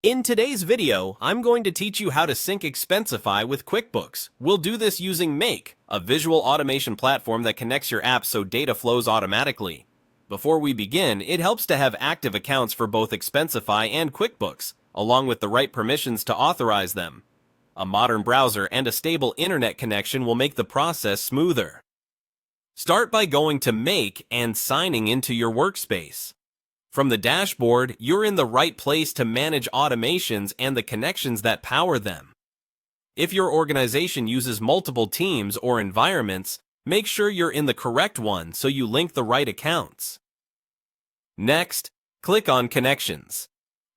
In today's video, I'm going to teach you how to sync Expensify with QuickBooks. We'll do this using Make, a visual automation platform that connects your apps so data flows automatically. Before we begin, it helps to have active accounts for both Expensify and QuickBooks, along with the right permissions to authorize them. A modern browser and a stable internet connection will make the process smoother. Start by going to Make and signing into your workspace. From the dashboard, you're in the right place to manage automations and the connections that power them. If your organization uses multiple teams or environments, make sure you're in the correct one so you link the right accounts. Next, click on Connections.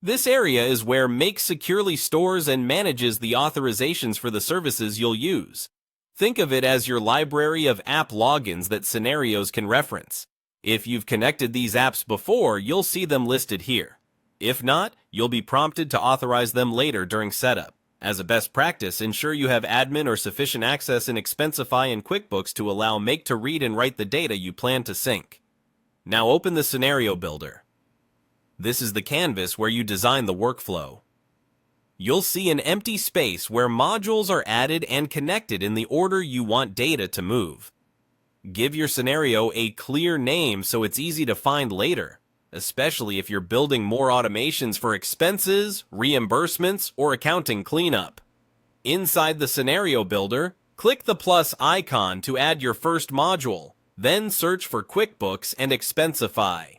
This area is where Make securely stores and manages the authorizations for the services you'll use. Think of it as your library of app logins that scenarios can reference. If you've connected these apps before, you'll see them listed here. If not, you'll be prompted to authorize them later during setup. As a best practice, ensure you have admin or sufficient access in Expensify and QuickBooks to allow Make to read and write the data you plan to sync. Now open the Scenario Builder. This is the canvas where you design the workflow. You'll see an empty space where modules are added and connected in the order you want data to move. Give your scenario a clear name so it's easy to find later, especially if you're building more automations for expenses, reimbursements, or accounting cleanup. Inside the Scenario Builder, click the plus icon to add your first module, then search for QuickBooks and Expensify.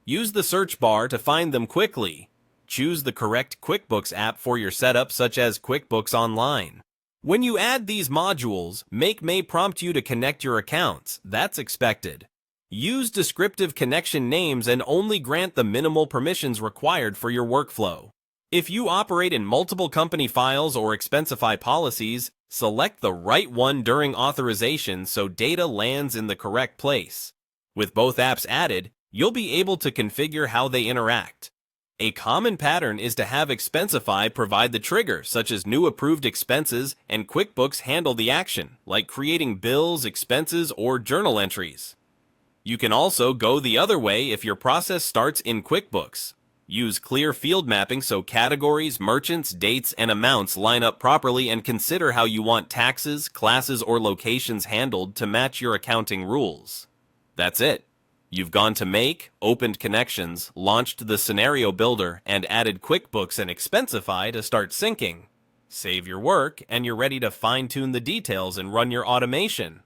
Use the search bar to find them quickly. Choose the correct QuickBooks app for your setup, such as QuickBooks Online. When you add these modules, Make may prompt you to connect your accounts. That's expected. Use descriptive connection names and only grant the minimal permissions required for your workflow. If you operate in multiple company files or Expensify policies, select the right one during authorization so data lands in the correct place. With both apps added, you'll be able to configure how they interact. A common pattern is to have Expensify provide the trigger, such as new approved expenses, and QuickBooks handle the action, like creating bills, expenses, or journal entries. You can also go the other way if your process starts in QuickBooks. Use clear field mapping so categories, merchants, dates, and amounts line up properly, and consider how you want taxes, classes, or locations handled to match your accounting rules. That's it. You've gone to Make, opened Connections, launched the Scenario Builder, and added QuickBooks and Expensify to start syncing. Save your work, and you're ready to fine-tune the details and run your automation.